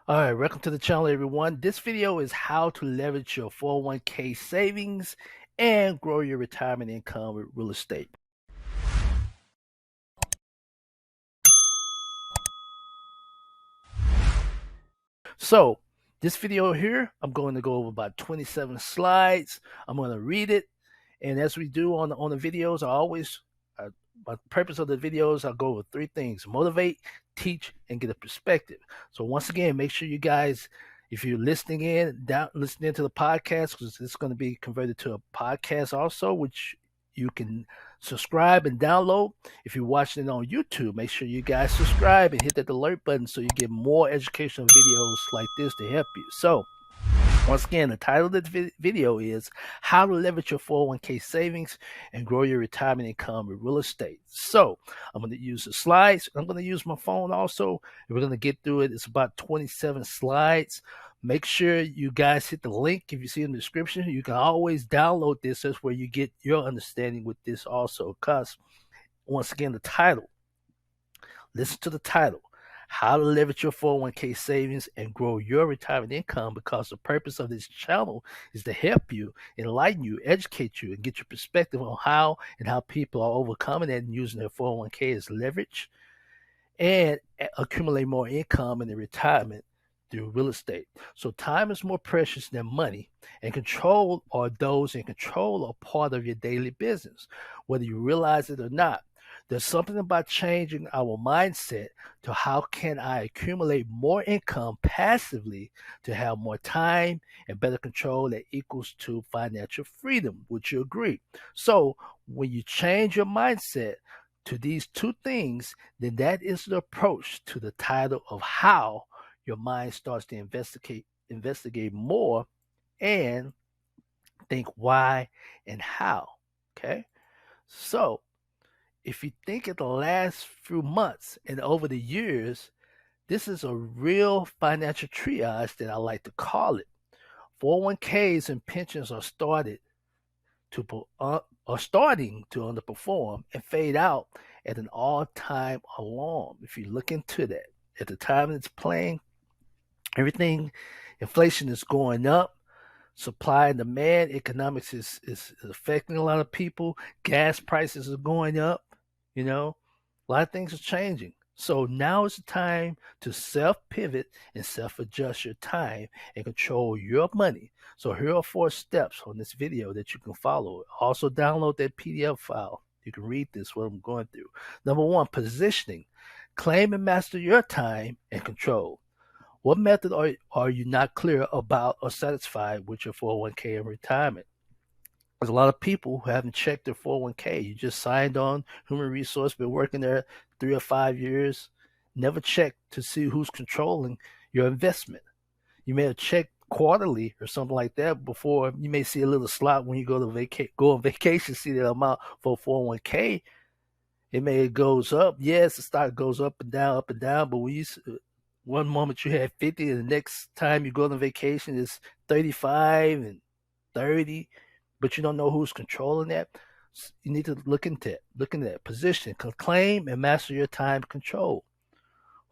All right, welcome to the channel, everyone. This video is how to leverage your 401k savings and grow your retirement income with real estate. So, this video here, I'm going to go over about 27 slides. I'm going to read it, and as we do on the videos, uh, my purpose of the videos, I'll go over three things: motivate, teach, and get a perspective. So once again, make sure you guys, if you're listening to the podcast, because it's going to be converted to a podcast also, which you can subscribe and download. If you're watching it on YouTube, make sure you guys subscribe and hit that alert button so you get more educational videos like this to help you. So once again, the title of the video is How to Leverage Your 401k Savings and Grow Your Retirement Income with Real Estate. So I'm going to use the slides. I'm going to use my phone also. We're going to get through it. It's about 27 slides. Make sure you guys hit the link if you see in the description. You can always download this. That's where you get your understanding with this also. Because once again, the title, listen to the title: How to Leverage Your 401k Savings and Grow Your Retirement Income, because the purpose of this channel is to help you, enlighten you, educate you, and get your perspective on how people are overcoming that and using their 401k as leverage and accumulate more income in their retirement through real estate. So time is more precious than money, and control, or those in control, are part of your daily business, whether you realize it or not. There's something about changing our mindset to how can I accumulate more income passively to have more time and better control that equals to financial freedom. Would you agree? So when you change your mindset to these two things, then that is the approach to the title of how your mind starts to investigate more and think why and how. Okay. So if you think of the last few months and over the years, this is a real financial triage that I like to call it. 401ks and pensions are starting to underperform and fade out at an all-time alarm. If you look into that, at the time it's playing, everything, inflation is going up, supply and demand economics is affecting a lot of people. Gas prices are going up, a lot of things are changing. So now is the time to self pivot and self adjust your time and control your money. So here are 4 steps on this video that you can follow. Also download that PDF file. You can read this, what I'm going through. Number 1, positioning. Claim and master your time and control. What method are you not clear about or satisfied with your 401k and retirement? There's a lot of people who haven't checked their 401k. You just signed on human resource, been working there 3 or 5 years, never checked to see who's controlling your investment. You may have checked quarterly or something like that before. You may see a little slot when you go on vacation, see the amount for 401k. It may goes up. Yes, the stock goes up and down. But when one moment you have 50, and the next time you go on vacation is 35 and 30, but you don't know who's controlling that. You need to look into that position, claim and master your time control.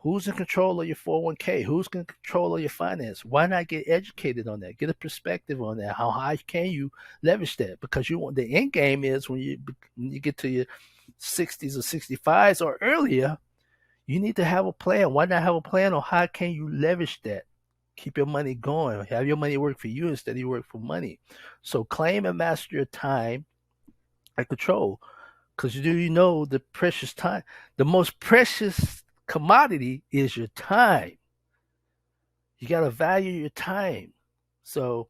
Who's in control of your 401k? Who's in control of your finance? Why not get educated on that? Get a perspective on that. How high can you leverage that? Because the end game is when you get to your 60s or 65s or earlier, you need to have a plan. Why not have a plan on how can you leverage that? Keep your money going. Have your money work for you instead of you work for money. So claim and master your time and control. Because you know the precious time, the most precious commodity is your time. You got to value your time. So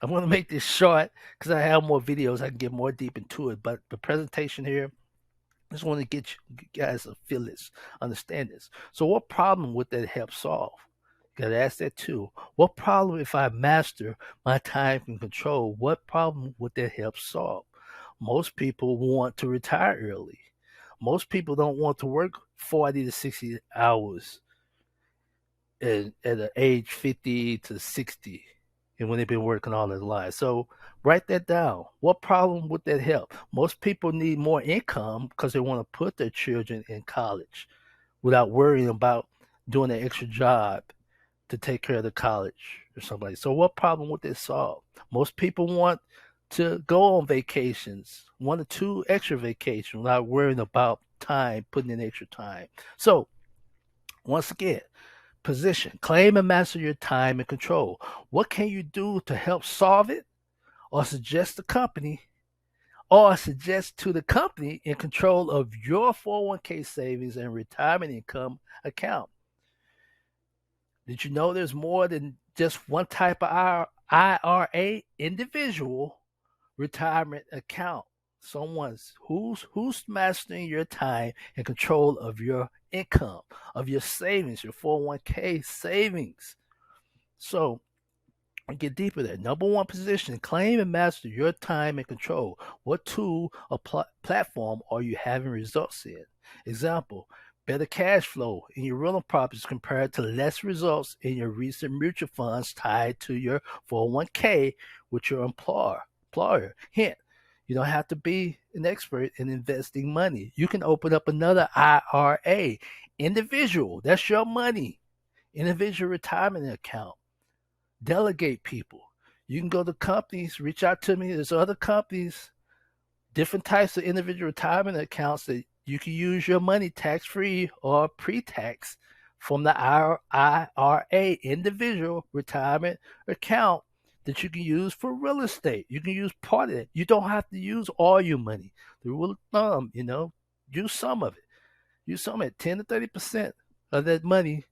I'm going to make this short because I have more videos. I can get more deep into it. But the presentation here, I just want to get you guys to feel this, understand this. So what problem would that help solve? You gotta ask that too. What problem, if I master my time and control, what problem would that help solve? Most people want to retire early. Most people don't want to work 40 to 60 hours at the age 50 to 60 and when they've been working all their lives. So write that down. What problem would that help? Most people need more income because they want to put their children in college without worrying about doing an extra job to take care of the college or somebody. So what problem would this solve? Most people want to go on vacations, 1 or 2 extra vacations without worrying about time, putting in extra time. So once again, position, claim and master your time and control. What can you do to help solve it or suggest to the company in control of your 401k savings and retirement income account? Did you know there's more than just one type of IRA, individual retirement account? Who's mastering your time and control of your income, of your savings, your 401k savings. So get deeper there. Number one position, claim and master your time and control. What tool or platform are you having results in? Example, better cash flow in your rental properties compared to less results in your recent mutual funds tied to your 401k with your employer. Hint, you don't have to be an expert in investing money. You can open up another IRA, individual, that's your money, individual retirement account. Delegate people. You can go to companies, reach out to me. There's other companies, different types of individual retirement accounts that you can use your money tax-free or pre-tax from the IRA, individual retirement account, that you can use for real estate. You can use part of it. You don't have to use all your money. The rule of thumb, use some of it. Use some of it, 10 to 30% of that money.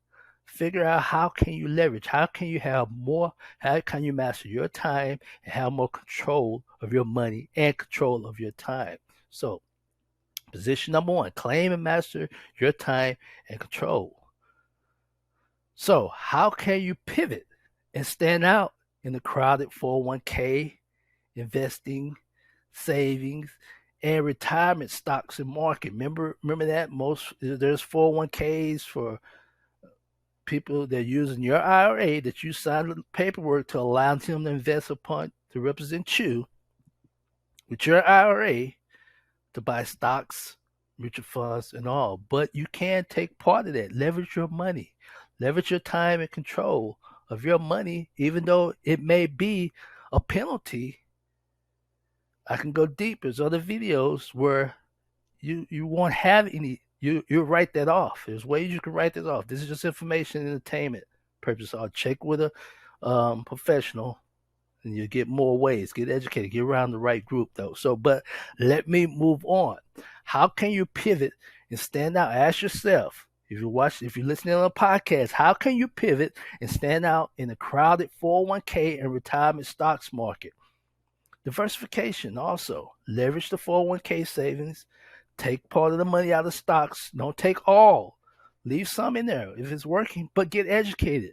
Figure out how can you leverage, how can you have more, how can you master your time and have more control of your money and control of your time. So position number one, claim and master your time and control. So how can you pivot and stand out in the crowded 401k, investing, savings, and retirement stocks and market? Remember that there's 401ks for people that are using your IRA, that you signed the paperwork to allow them to invest upon, to represent you with your IRA to buy stocks, mutual funds, and all. But you can take part of that, leverage your money, leverage your time and control of your money, even though it may be a penalty. I can go deep. There's other videos where you won't have any. You write that off. There's ways you can write this off. This is just information and entertainment purpose. I'll check with a professional, and you get more ways. Get educated. Get around the right group, though. So, but let me move on. How can you pivot and stand out? Ask yourself. If you're listening on a podcast, how can you pivot and stand out in a crowded 401k and retirement stocks market? Diversification also. Leverage the 401k savings. Take part of the money out of stocks. Don't take all. Leave some in there if it's working, but get educated.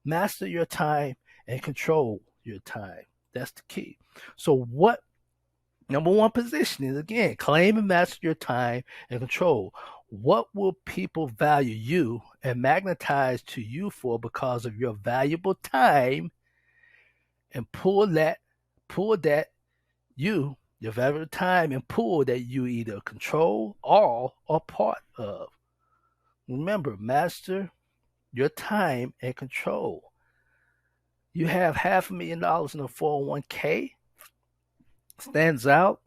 Master your time and control your time. That's the key. So what number one position is, again, claim and master your time and control. What will people value you and magnetize to you for because of your valuable time, and pull your valuable time and pool that you either control all or part of. Remember, master your time and control. You have $500,000 in a 401k, stands out.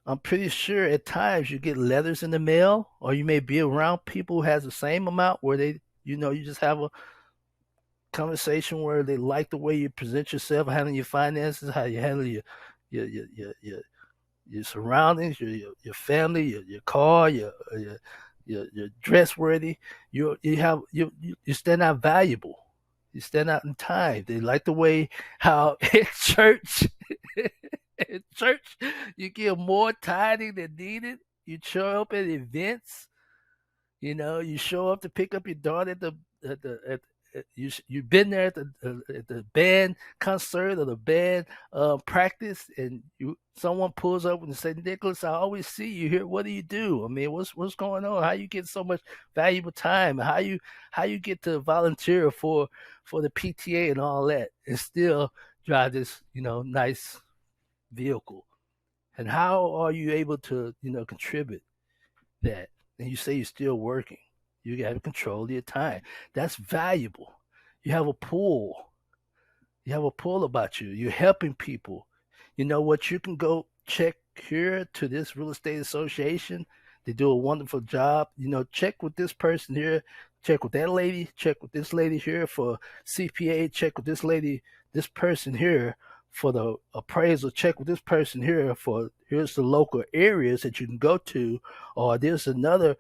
I'm pretty sure at times you get letters in the mail, or you may be around people who has the same amount where they, you just have a conversation where they like the way you present yourself, handling your finances, how you handle your surroundings, your family, your car, your dress worthy. You stand out valuable. You stand out in time. They like the way how in church you give more tithing than needed. You show up at events. You show up to pick up your daughter at you've been there at the band concert or the band practice, and someone pulls up and say, "Nicholas, I always see you here. What do you do? I mean, what's going on? How you get so much valuable time? How you get to volunteer for the PTA and all that, and still drive this nice vehicle? And how are you able to contribute that? And you say you're still working. You got to control your time. That's valuable. You have a pull. You have a pull about you. You're helping people. You know what? You can go check here to this real estate association. They do a wonderful job. You know, check with this person here, check with that lady, check with this lady here for CPA, check with this lady, this person here for the appraisal, check with this person here for here's the local areas that you can go to, or there's another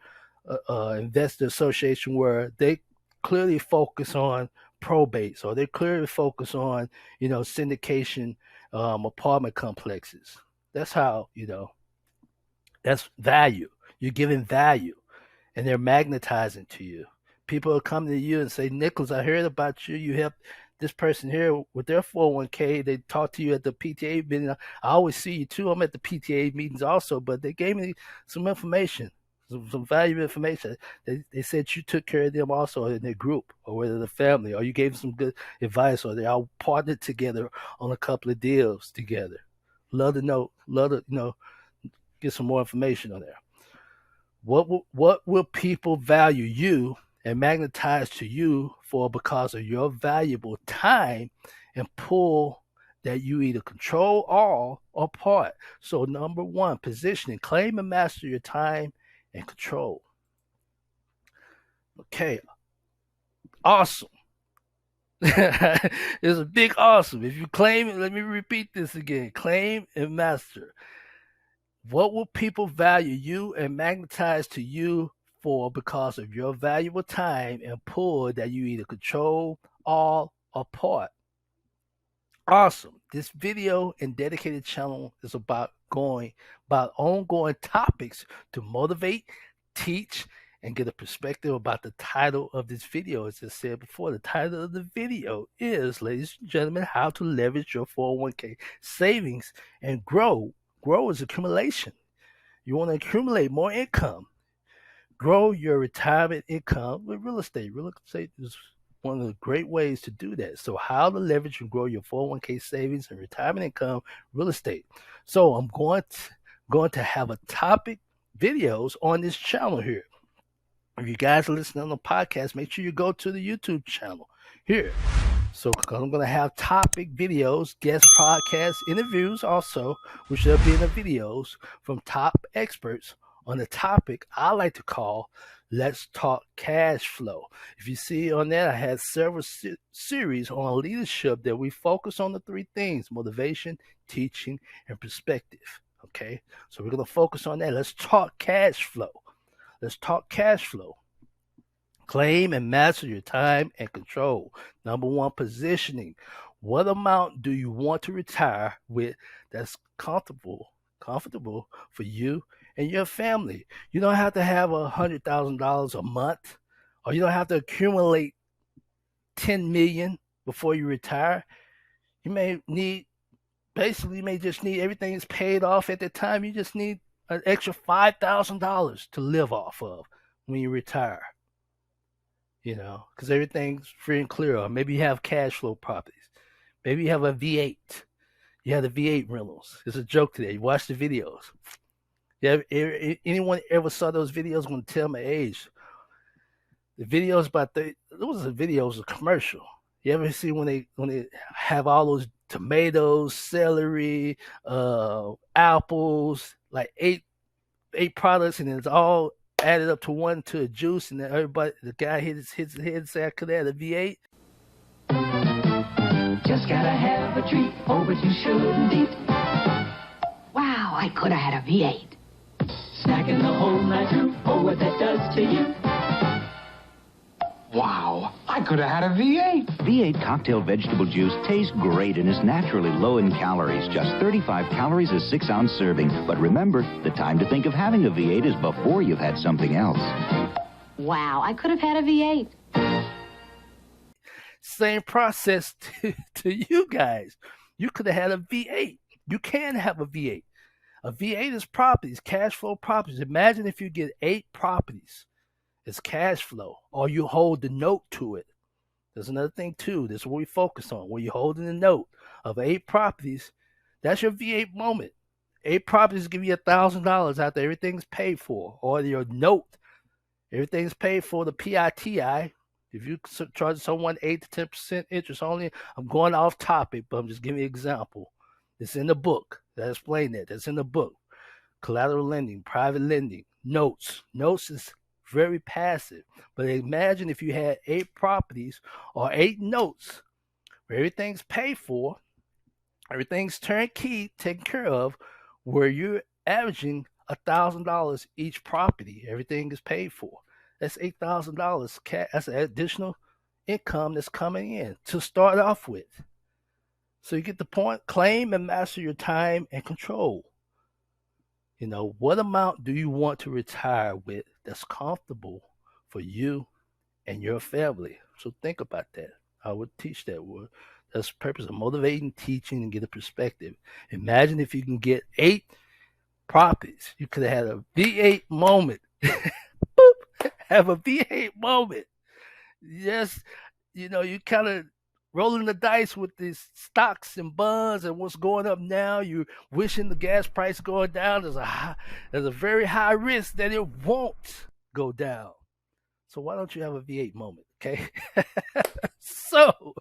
investor association where they clearly focus on probate, so they clearly focus on syndication apartment complexes. That's how that's value. You're giving value, and they're magnetizing to you. People are coming to you and say, Nicholas, I heard about you. You helped this person here with their 401k. They talk to you at the PTA meeting. I always see you too. I'm at the PTA meetings also, but they gave me some information, some valuable information. They said you took care of them also in their group, or whether the family, or you gave them some good advice, or they all partnered together on a couple of deals together. Love to know, get some more information on there. What will people value you and magnetize to you for because of your valuable time and pull that you either control all or part? So number one, positioning, claim and master your time and control. Okay, awesome. It's a big awesome. If you claim it, let me repeat this again. Claim and master. What will people value you and magnetize to you for because of your valuable time and pull that you either control all or part? Awesome. This video and dedicated channel is about ongoing topics to motivate, teach, and get a perspective about the title of this video. As I said before, the title of the video is, ladies and gentlemen, how to leverage your 401k savings and grow. Grow is accumulation. You want to accumulate more income. Grow your retirement income with real estate. Real estate is one of the great ways to do that. So how to leverage and grow your 401k savings and retirement income, real estate. So I'm going to have a topic videos on this channel here. If you guys are listening on the podcast, make sure you go to the YouTube channel here. So I'm going to have topic videos, guest podcasts, interviews also, which will be in the videos from top experts on the topic I like to call Let's Talk Cash Flow. If you see on that, I had several series on leadership that we focus on the three things: motivation, teaching, and perspective. Okay, so we're going to focus on that. Let's talk cash flow. Let's talk cash flow. Claim and master your time and control. Number one, positioning. What amount do you want to retire with that's comfortable for you and your family? You don't have to have $100,000 a month, or you don't have to accumulate 10 million before you retire. You may just need everything is paid off at the time. You just need an extra $5,000 to live off of when you retire. Because everything's free and clear. Or maybe you have cash flow properties. Maybe you have a V8. You have the V8 rentals. It's a joke today. You watch the videos. Anyone ever saw those videos? I'm going to tell my age. The videos those are videos, a commercial. You ever see when they have all those tomatoes, celery, apples, like eight products, and it's all added up to one to a juice, and then the guy hits his head and say, I could add a V8. Just gotta have a treat, oh, but you shouldn't eat. Wow, I could have had a V8. Snacking the whole night through, oh, what that does to you. Wow, I could have had a V8. V8 cocktail vegetable juice tastes great and is naturally low in calories. Just 35 calories a 6-ounce serving. But remember, the time to think of having a V8 is before you've had something else. Wow, I could have had a V8. Same process to you guys. You could have had a V8. You can have a V8. A V8 is properties, cash flow properties. Imagine if you get 8 properties. It's cash flow, or you hold the note to it. There's another thing too. This is what we focus on. When you're holding the note of 8 properties, that's your V8 moment. 8 properties give you $1,000 after everything's paid for, or your note, everything's paid for, the PITI, If you charge someone 8 to 10% interest only, I'm going off topic, but I'm just giving you an example. It's in the book. I explain that. That's in the book. Collateral lending, private lending, notes. Notes is very passive. But imagine if you had 8 properties or 8 notes where everything's paid for, everything's turnkey, taken care of, where you're averaging $1,000 each property. Everything is paid for. That's $8,000. That's an additional income that's coming in to start off with. So you get the point. Claim and master your time and control. You know, what amount do you want to retire with that's comfortable for you and your family? So think about that. I would teach that word. That's the purpose of motivating, teaching, and get a perspective. Imagine if you can get 8 properties. You could have had a V8 moment. Boop, have a V8 moment. Yes, you know, you kind of rolling the dice with these stocks and bonds and what's going up now. You're wishing the gas price going down. There's a very high risk that it won't go down. So why don't you have a V8 moment, okay? So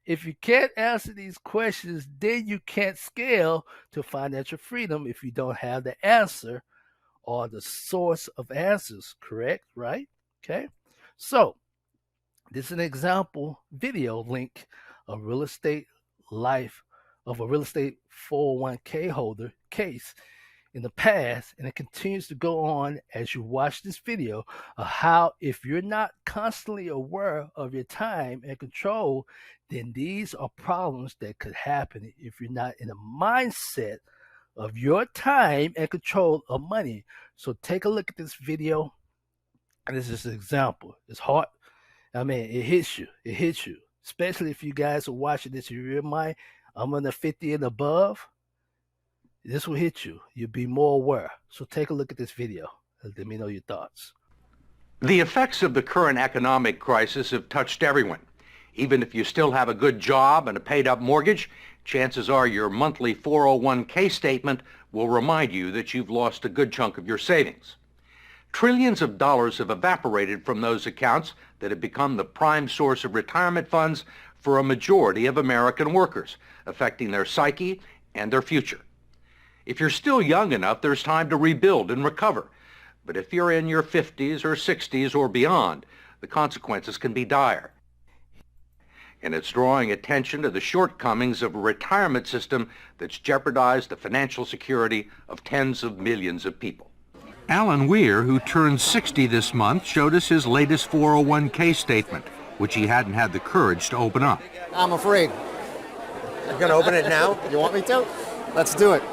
if you can't answer these questions, then you can't scale to financial freedom if you don't have the answer or the source of answers, correct? Right? Okay. So this is an example video link of real estate life of a real estate 401k holder case in the past, and it continues to go on as you watch this video of how if you're not constantly aware of your time and control, then these are problems that could happen if you're not in a mindset of your time and control of money. So take a look at this video, and this is an example. It's hard. I mean, it hits you. It hits you, especially if you guys are watching this. You're I'm under 50 and above. This will hit you. You'll be more aware. So take a look at this video and let me know your thoughts. The effects of the current economic crisis have touched everyone. Even if you still have a good job and a paid-up mortgage, chances are your monthly 401k statement will remind you that you've lost a good chunk of your savings. Trillions of dollars have evaporated from those accounts that have become the prime source of retirement funds for a majority of American workers, affecting their psyche and their future. If you're still young enough, there's time to rebuild and recover. But if you're in your 50s or 60s or beyond, the consequences can be dire. And it's drawing attention to the shortcomings of a retirement system that's jeopardized the financial security of tens of millions of people. Alan Weir, who turned 60 this month, showed us his latest 401k statement, which he hadn't had the courage to open up. I'm afraid. You're going to open it now? You want me to? Let's do it.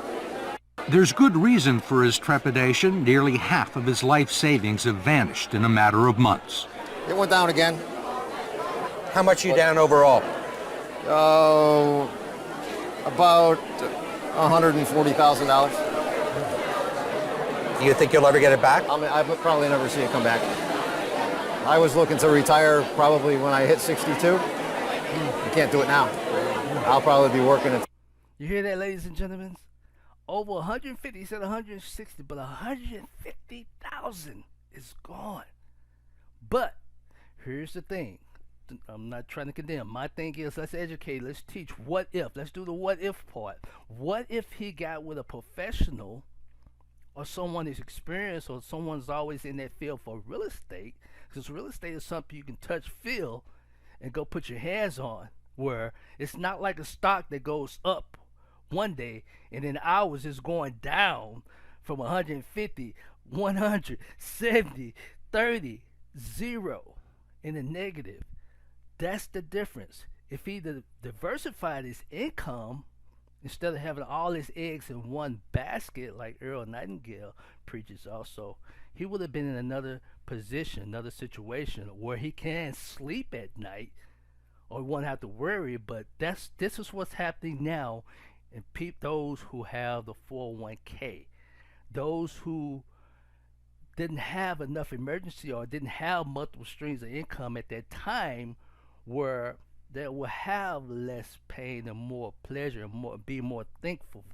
There's good reason for his trepidation. Nearly half of his life savings have vanished in a matter of months. It went down again. How much are you down overall? Oh, about $140,000. Do you think you'll ever get it back? I'll probably never see it come back. I was looking to retire probably when I hit 62. I can't do it now. I'll probably be working at... You hear that, ladies and gentlemen? Over 150, he said 160, but 150,000 is gone. But here's the thing. I'm not trying to condemn. My thing is, let's educate, let's teach. What if? Let's do the what if part. What if he got with a professional or someone who's experienced or someone's always in that field for real estate? Because real estate is something you can touch, feel, and go put your hands on, where it's not like a stock that goes up one day and in hours it's going down from 150, 100, 70, 30, 0 in the negative. That's the difference. If he diversified his income instead of having all his eggs in one basket like Earl Nightingale preaches also, he would have been in another position, another situation where he can sleep at night or won't have to worry. But this is what's happening now. And those who have the 401k, those who didn't have enough emergency or didn't have multiple streams of income at that time, where they will have less pain and more pleasure and be more thankful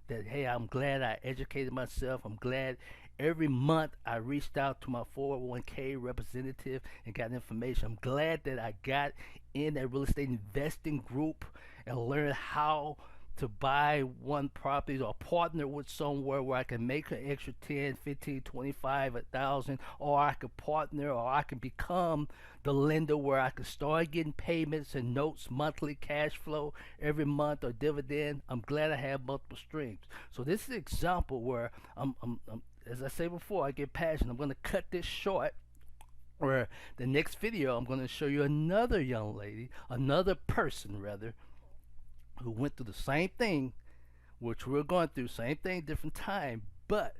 that, hey, I'm glad I educated myself. I'm glad Every month I reached out to my 401k representative and got information. I'm glad that I got in that real estate investing group and learned how to buy one property or partner with somewhere where I can make an extra 10, 15, 25, 1,000, or I could partner or I can become the lender where I can start getting payments and notes, monthly cash flow every month or dividend. I'm glad I have multiple streams. So this is an example where I'm as I say before, I get passionate. I'm going to cut this short. Where the next video, I'm going to show you another young lady, another person rather, who went through the same thing, which we're going through, same thing, different time. But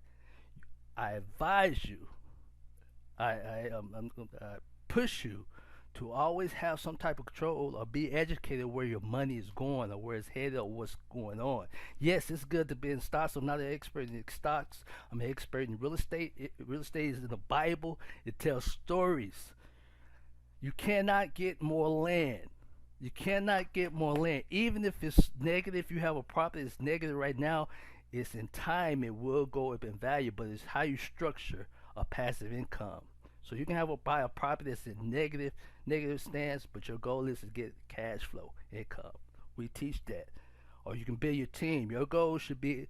I advise you, I push you to always have some type of control or be educated where your money is going or where it's headed or what's going on. Yes, it's good to be in stocks. I'm not an expert in stocks. I'm an expert in real estate. Real estate is in the Bible. It tells stories. You cannot get more land. You cannot get more land. Even if it's negative, if you have a property that's negative right now, it's in time, it will go up in value, but it's how you structure a passive income. So you can buy a property that's in negative stance, but your goal is to get cash flow income. We teach that. Or you can build your team. Your goal should be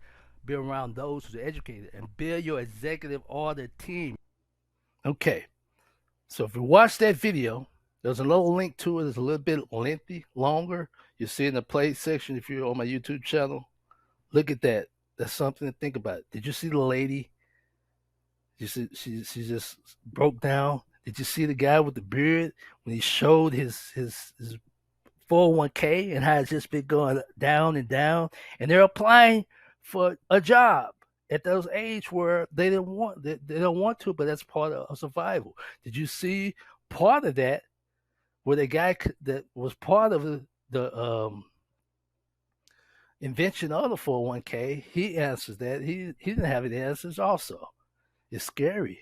around those who are educated and build your executive order team. Okay. So if you watch that video, there's a little link to it. It's a little bit lengthy, longer. You see in the play section if you're on my YouTube channel. Look at that. That's something to think about. Did you see the lady? You see, she just broke down. Did you see the guy with the beard when he showed his 401k and how it's just been going down and down? And they're applying for a job at those age where they don't want to, but that's part of survival. Did you see part of that where the guy that was part of the invention of the 401k, he answers that. He didn't have any answers also. It's scary.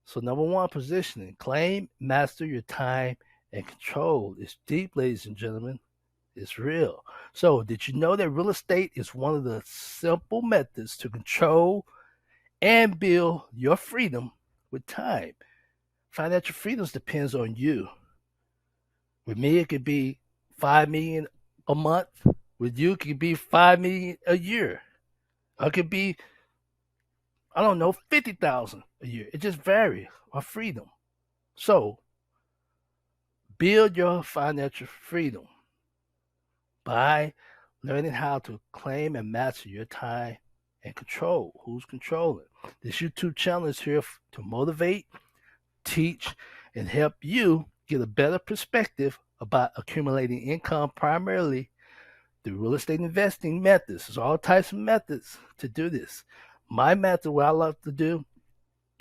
So number one, positioning. Claim, master your time, and control. It's deep, ladies and gentlemen. It's real. So did you know that real estate is one of the simple methods to control and build your freedom with time? Financial freedom depends on you. With me, it could be $5 million a month. With you, it could be $5 million a year. Or it could be, I don't know, 50,000 a year. It just varies. Our freedom. So, build your financial freedom by learning how to claim and master your time and control. Who's controlling? This YouTube channel is here to motivate, teach, and help you get a better perspective about accumulating income primarily through real estate investing methods. There's all types of methods to do this. My method, what I love to do,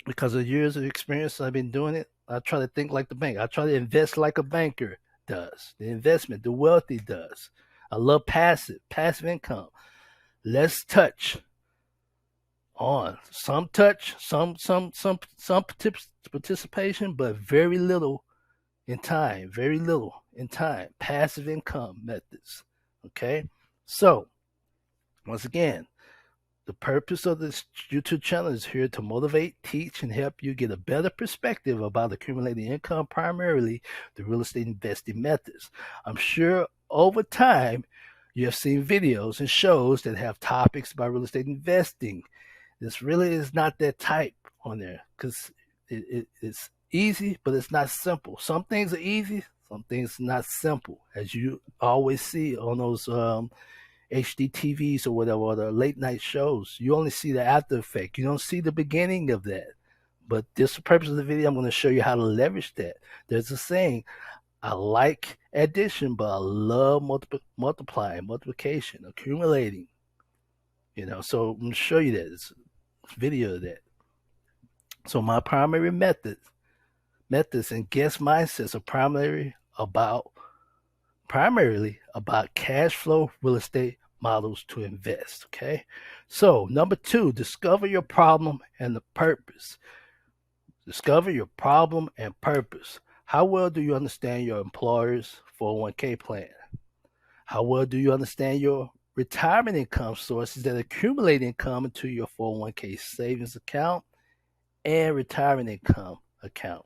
because of years of experience I've been doing it, I try to think like the bank. I try to invest like a banker does. The investment, the wealthy does. I love passive income. Let's touch on some participation, but very little in time. Passive income methods. Okay, so once again, the purpose of this YouTube channel is here to motivate, teach, and help you get a better perspective about accumulating income primarily through real estate investing methods. I'm sure over time you have seen videos and shows that have topics about real estate investing. This really is not that type on there because it's easy, but it's not simple. Some things are easy, some things are not simple, as you always see on those HDTVs or whatever, or the late night shows. You only see the after effect. You don't see the beginning of that. But this is the purpose of the video. I'm going to show you how to leverage that. There's a saying, I like addition, but I love multiplication, accumulating. So I'm going to show you that. It's a video of that. So my primary methods and guest mindsets are primarily about cash flow real estate models to invest. Okay. So number 2, discover your problem and the purpose. Discover your problem and purpose. How well do you understand your employer's 401k plan? How well do you understand your retirement income sources that accumulate income into your 401k savings account and retirement income account.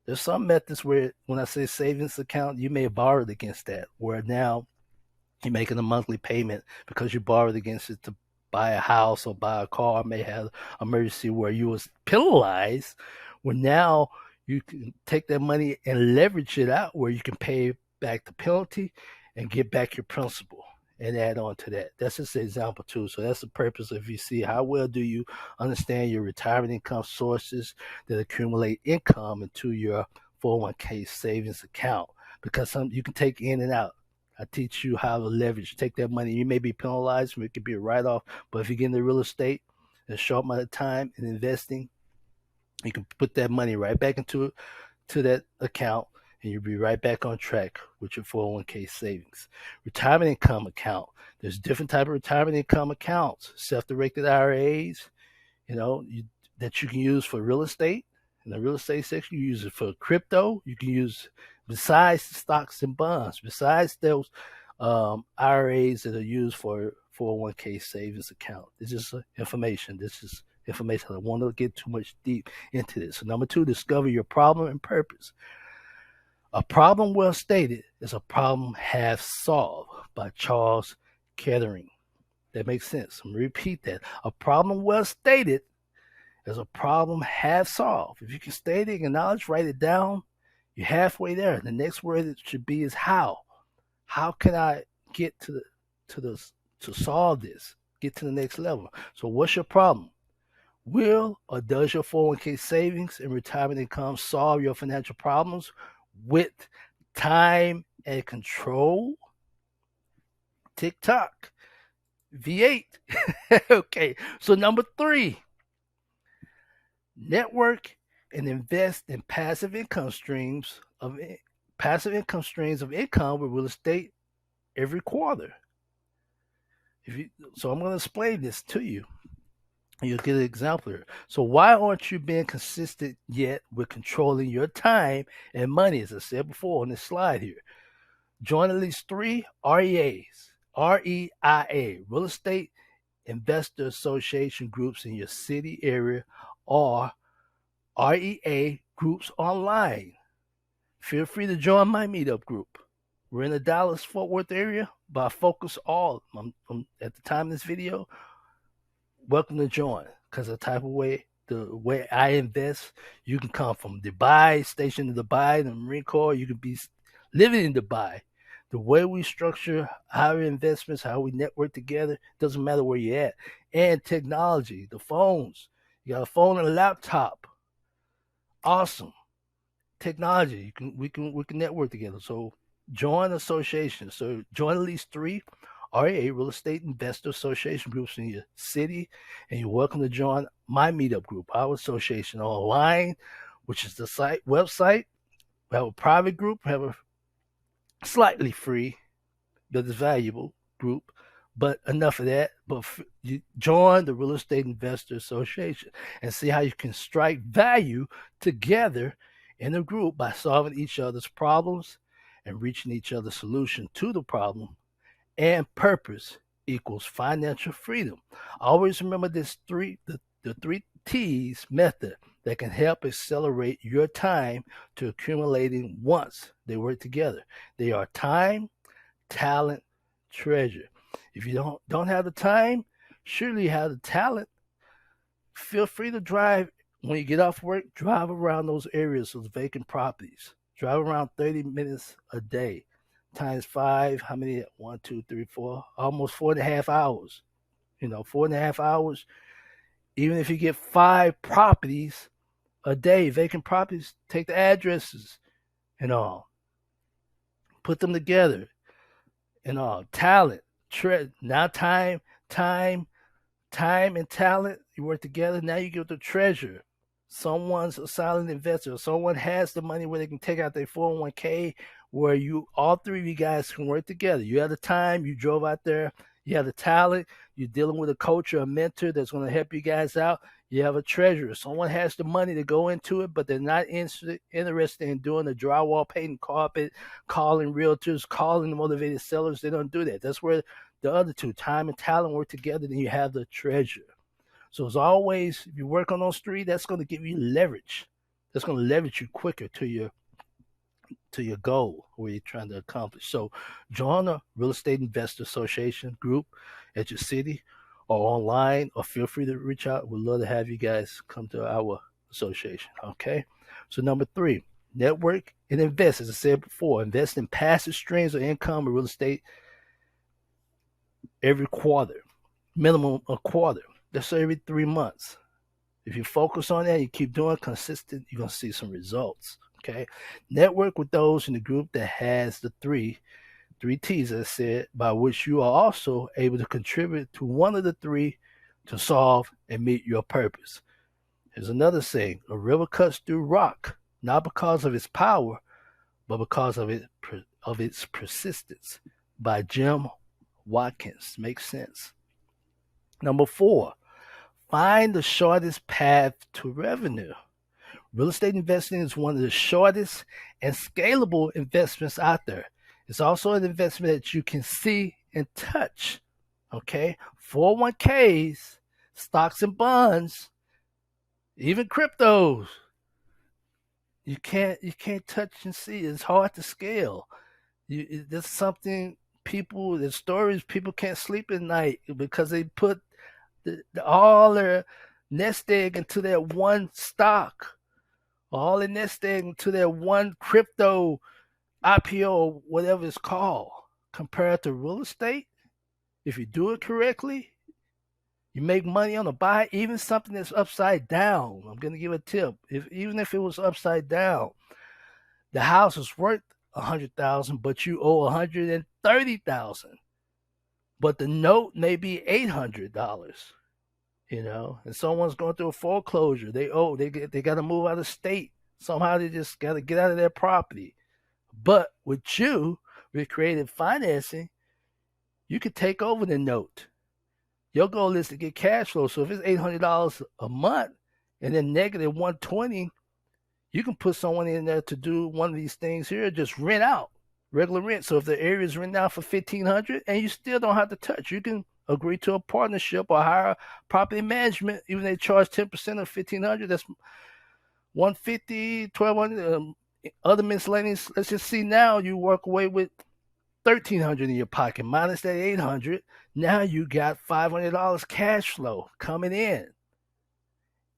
There's some methods where, when I say savings account, you may have borrowed against that, where now you're making a monthly payment because you borrowed against it to buy a house or buy a car, may have emergency where you was penalized, where now you can take that money and leverage it out where you can pay back the penalty and get back your principal and add on to that. That's just an example too. So that's the purpose of, you see, how well do you understand your retirement income sources that accumulate income into your 401k savings account, because some you can take in and out. I teach you how to leverage. Take that money. You may be penalized. It could be a write-off. But if you get into real estate in a short amount of time and investing, you can put that money right back into that account, and you'll be right back on track with your 401k savings. Retirement income account. There's different type of retirement income accounts. Self-directed IRAs, that you can use for real estate. In the real estate section, you use it for crypto. You can use, besides stocks and bonds, besides those IRAs that are used for 401k savings account. This is information. This is information. I don't want to get too much deep into this. So number 2, discover your problem and purpose. A problem well stated is a problem half solved, by Charles Kettering. That makes sense. I'm going to repeat that. A problem well stated is a problem half solved. If you can state it, acknowledge, write it down, you're halfway there. The next word it should be is how. How can I get to solve this? Get to the next level. So what's your problem? Will or does your 401k savings and retirement income solve your financial problems with time and control? TikTok. V8. Okay. So number 3, network and invest in passive income streams of income with real estate every quarter. So I'm going to explain this to you. You'll get an example here. So why aren't you being consistent yet with controlling your time and money, as I said before on this slide here? Join at least 3 REIAs, REIA, Real Estate Investor Association groups in your city area, or REA groups online. Feel free to join my meetup group. We're in the Dallas-Fort Worth area, but I focus all at the time of this video. Welcome to join, because the way I invest, you can come from Dubai, stationed in Dubai, the Marine Corps. You could be living in Dubai. The way we structure our investments, how we network together, doesn't matter where you're at. And technology, the phones. You got a phone and a laptop. Awesome. Technology. We can network together. So join associations. So join at least 3 REA, Real Estate Investor Association groups in your city, and you're welcome to join my meetup group, our association online, which is the website. We have a private group, we have a slightly free, but it's valuable group. But enough of that. But you join the Real Estate Investor Association and see how you can strike value together in a group by solving each other's problems and reaching each other's solution to the problem. And purpose equals financial freedom. Always remember the 3 T's method that can help accelerate your time to accumulating once they work together. They are time, talent, treasure. If you don't have the time, surely you have the talent. Feel free to drive. When you get off work, drive around those areas, those vacant properties. Drive around 30 minutes a day. Times 5, how many? 1, 2, 3, 4, almost 4.5 hours. 4.5 hours. Even if you get 5 properties a day, vacant properties, take the addresses and all. Put them together and all. Talent, now time and talent, you work together. Now you get the treasure. Someone's a silent investor. Someone has the money where they can take out their 401k, where all 3 of you guys can work together. You have the time, you drove out there, you have the talent, you're dealing with a coach or a mentor that's going to help you guys out. You have a treasurer. Someone has the money to go into it, but they're not interested in doing the drywall, painting carpet, calling realtors, calling the motivated sellers. They don't do that. That's where the other 2, time and talent, work together. Then you have the treasure. So as always, if you work on those three, that's going to give you leverage. That's going to leverage you quicker to your goal where you're trying to accomplish. So join a real estate investor association group at your city or online, or feel free to reach out. We'd love to have you guys come to our association. Okay. So number 3, network and invest. As I said before, invest in passive streams of income in real estate every quarter, minimum a quarter. That's every 3 months. If you focus on that, you keep doing consistent, you're going to see some results. Okay. Network with those in the group that has the three T's, as I said, by which you are also able to contribute to one of the three to solve and meet your purpose. There's another saying: a river cuts through rock, not because of its power, but because of its persistence, by Jim Watkins. Makes sense. Number 4, find the shortest path to revenue. Real estate investing is one of the shortest and scalable investments out there. It's also an investment that you can see and touch. Okay? 401ks, stocks and bonds, even cryptos. You can't touch and see. It's hard to scale. There's something there's stories people can't sleep at night because they put all their nest egg into that one stock, all their nest egg into that one crypto IPO or whatever it's called. Compared to real estate, if you do it correctly, you make money on the buy, even something that's upside down. I'm going to give a tip. Even if it was upside down, the house is worth $100,000, but you owe $130,000. But the note may be $800. And someone's going through a foreclosure. They got to move out of state. Somehow they just got to get out of their property. But with creative financing, you could take over the note. Your goal is to get cash flow. So if it's $800 a month and then negative $120, you can put someone in there to do one of these things here, just rent out, regular rent. So if the area is rented out for $1,500 and you still don't have to touch, you can agree to a partnership or hire property management. Even they charge 10% of $1,500, that's $150, $1,200, other miscellaneous. Let's just see now you walk away with $1,300 in your pocket minus that $800. Now you got $500 cash flow coming in.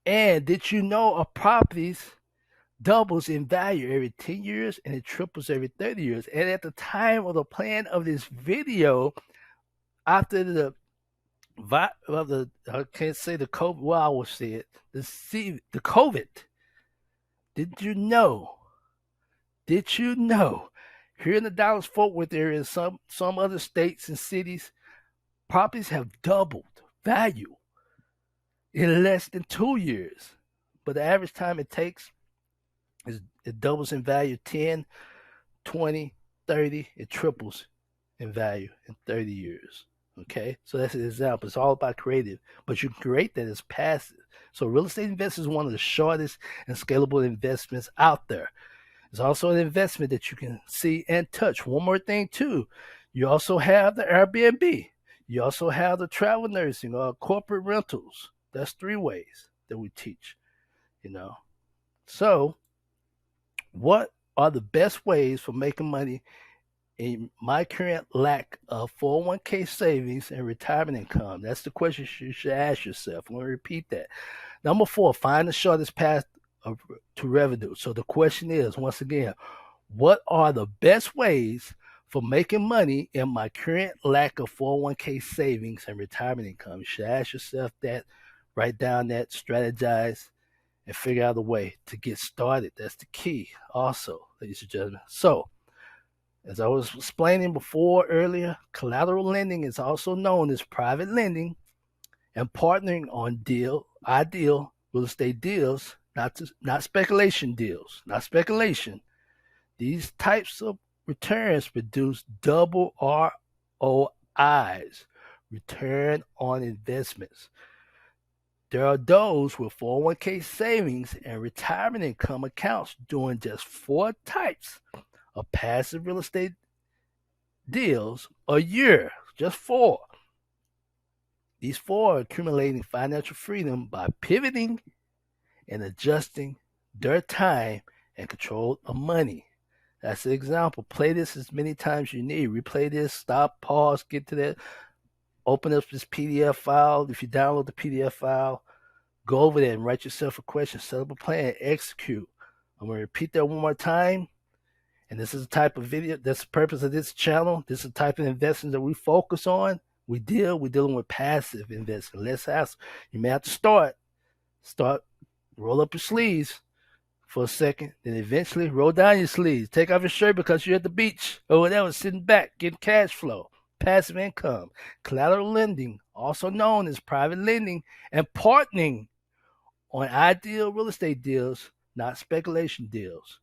And did you know a properties doubles in value every 10 years and it triples every 30 years? And at the time of the plan of this video, after the I can't say the COVID, well, I will say it, the COVID, did you know here in the Dallas-Fort Worth area and some other states and cities, properties have doubled value in less than 2 years. But the average time it takes is it doubles in value 10, 20, 30. It triples in value in 30 years. Okay? So that's an example. It's all about creative. But you can create that as passive. So real estate investment is one of the shortest and scalable investments out there. It's also an investment that you can see and touch. One more thing, too. You also have the Airbnb. You also have the travel nursing or corporate rentals. That's 3 ways that we teach, So what are the best ways for making money in my current lack of 401k savings and retirement income? That's the question you should ask yourself. I'm going to repeat that. Number 4, find the shortest path to revenue. So the question is, once again, what are the best ways for making money in my current lack of 401k savings and retirement income? You should ask yourself that, write down that, strategize, and figure out a way to get started. That's the key also, ladies and gentlemen. So, as I was explaining earlier, collateral lending is also known as private lending and partnering on ideal real estate deals, not speculation deals, not speculation. These types of returns produce double ROIs, return on investments. There are those with 401k savings and retirement income accounts doing just 4 types of passive real estate deals a year, just 4. These four are accumulating financial freedom by pivoting and adjusting their time and control of money. That's the example. Play this as many times as you need. Replay this, stop, pause, get to that. Open up this PDF file. If you download the PDF file, go over there and write yourself a question, set up a plan, execute. I'm going to repeat that one more time. And this is the type of video, that's the purpose of this channel. This is the type of investment that we focus on. We're dealing with passive investing. Let's ask. You may have to start, roll up your sleeves for a second, then eventually roll down your sleeves. Take off your shirt because you're at the beach or whatever, sitting back, getting cash flow, passive income, collateral lending, also known as private lending, and partnering on ideal real estate deals, not speculation deals.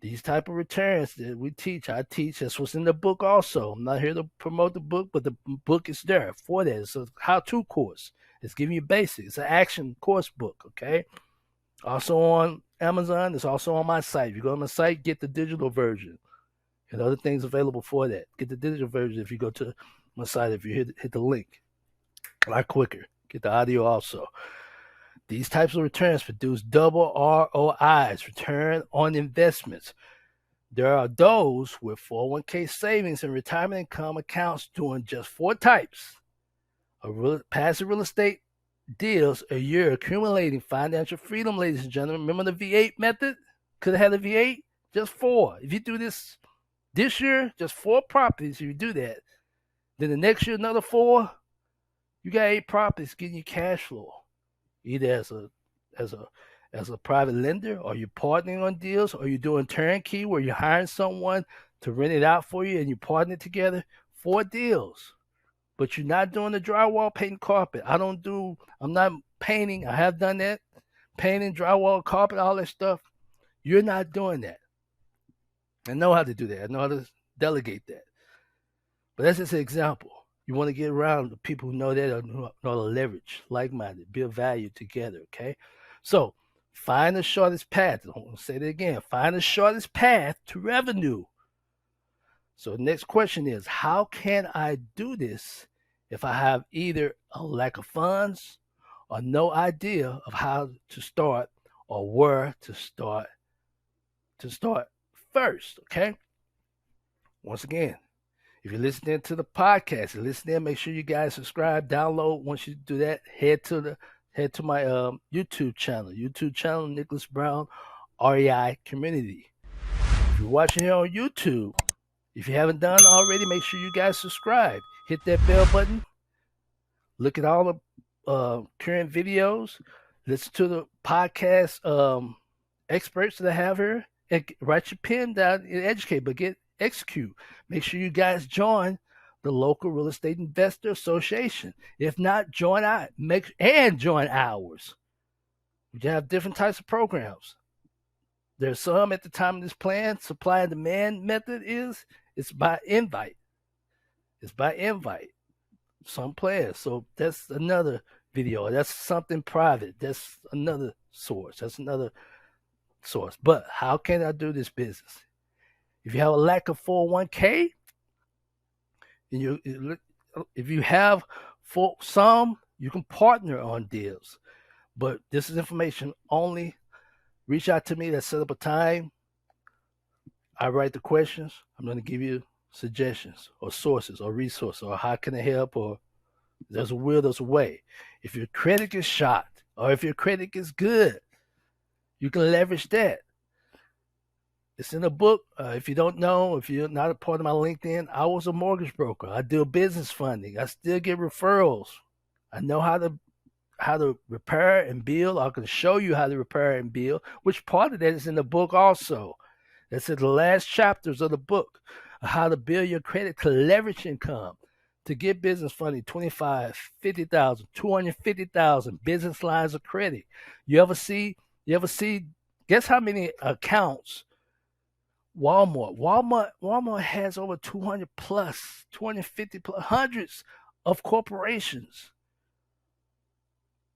These type of returns that we teach, I teach. That's what's in the book also. I'm not here to promote the book, but the book is there for that. It's a how-to course. It's giving you basics. It's an action course book, okay? Also on Amazon. It's also on my site. If you go on my site, get the digital version. And other things available for that. Get the digital version if you go to my site. If you hit the link, a lot quicker. Get the audio also. These types of returns produce double ROIs, return on investments. There are those with 401k savings and retirement income accounts doing just 4 types of passive real estate deals a year, accumulating financial freedom, ladies and gentlemen. Remember the V8 method? Could have had a V8? Just 4. If you do this year, just 4 properties. If you do that, then the next year another 4. You got 8 properties getting you cash flow, either as a private lender, or you're partnering on deals, or you're doing turnkey where you're hiring someone to rent it out for you and you partner together. 4 deals. But you're not doing the drywall, painting, carpet. I'm not painting. I have done that. Painting, drywall, carpet, all that stuff. You're not doing that. I know how to do that. I know how to delegate that. But that's just an example. You want to get around the people who know that, or know how to leverage, like-minded, build value together, okay? So find the shortest path. I'm going to say that again. Find the shortest path to revenue. So the next question is, how can I do this if I have either a lack of funds or no idea of how to start or where to start first, okay? Once again, if you're listening to the podcast, make sure you guys subscribe, download. Once you do that, head to my YouTube channel, Nicholas Brown, REI Community. If you're watching here on YouTube, if you haven't done already, make sure you guys subscribe. Hit that bell button. Look at all the current videos. Listen to the podcast experts that I have here. And write your pen down and educate, but execute. Make sure you guys join the local real estate investor association. If not, join ours. We have different types of programs. There's some at the time of this plan. Supply and demand method it's by invite. Some players. So that's another video. That's something private. That's another source. But how can I do this business? If you have a lack of 401k, if you have some, you can partner on deals. But this is information only. Reach out to me. Let's set up a time. I write the questions. I'm going to give you suggestions or sources or resources or how can I help, or there's a will, there's a way. If your credit is shot or if your credit is good, you can leverage that. It's in the book. If you don't know, if you're not a part of my LinkedIn, I was a mortgage broker. I do business funding. I still get referrals. I know how to repair and build. I can show you how to repair and build, which part of that is in the book also. That's in the last chapters of the book, how to build your credit to leverage income, to get business funding, $25,000, $50,000, $250,000 business lines of credit. You ever see, guess how many accounts Walmart has over 200 plus, 250 plus, hundreds of corporations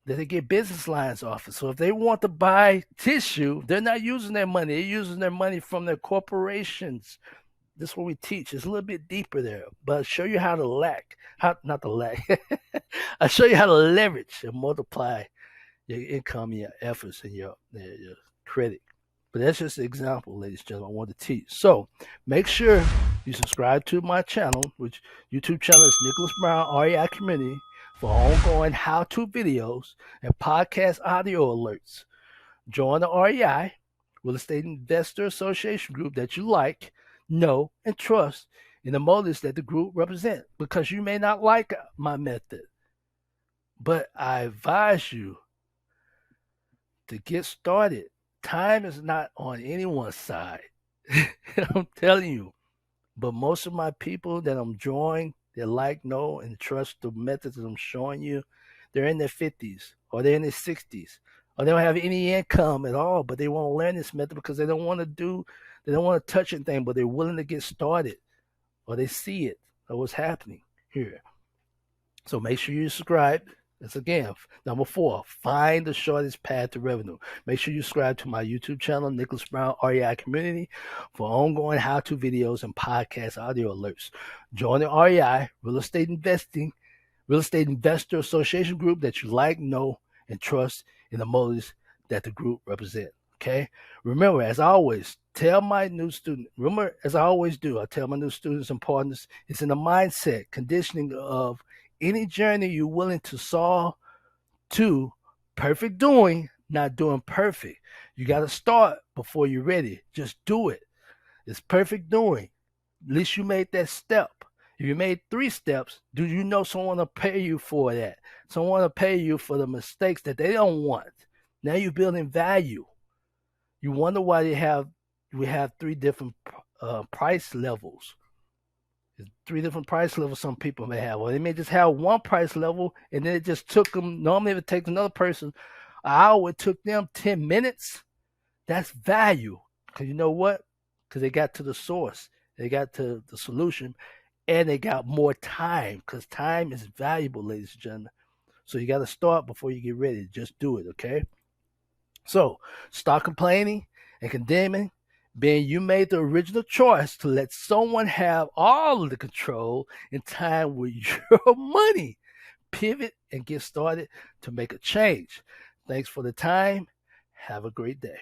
that they get business lines off of. So if they want to buy tissue, they're not using their money. They're using their money from their corporations. This is what we teach. It's a little bit deeper there, but I'll show you how to not to lack. I'll show you how to leverage and multiply your income, your efforts, and your credit. But that's just an example, ladies and gentlemen, I want to teach. So make sure you subscribe to my channel, which YouTube channel is Nicholas Brown REI Community, for ongoing how-to videos and podcast audio alerts. Join the REI, Real Estate Investor Association group that you like, know, and trust in the motives that the group represent, because you may not like my method. But I advise you to get started. Time is not on anyone's side. I'm telling you. But most of my people that I'm drawing, they like, know, and trust the methods that I'm showing you, they're in their 50s or they're in their 60s or they don't have any income at all, but they want to learn this method because they don't want to touch anything, but they're willing to get started, or they see it or what's happening here. So make sure you subscribe. That's again, number 4, find the shortest path to revenue. Make sure you subscribe to my YouTube channel, Nicholas Brown REI Community, for ongoing how-to videos and podcast audio alerts. Join the REI, Real Estate Investor Association group that you like, know, and trust in the motives that the group represent. Okay? Remember, as I always tell my new students, as I always do, I tell my new students and partners, it's in the mindset, conditioning of any journey you're willing to solve to perfect doing, not doing perfect. You got to start before you're ready. Just do it. It's perfect doing. At least you made that step. If you made 3 steps, do you know someone will pay you for that? Someone will pay you for the mistakes that they don't want. Now you're building value. You wonder why we have 3 different price levels. There's 3 different price levels some people may have. Or they may just have one price level, and then it just took them, normally if it takes another person an hour, it took them 10 minutes. That's value. Because you know what? Because they got to the source. They got to the solution, and they got more time, because time is valuable, ladies and gentlemen. So you got to start before you get ready. Just do it, okay? So stop complaining and condemning, being you made the original choice to let someone have all of the control and time with your money. Pivot and get started to make a change. Thanks for the time. Have a great day.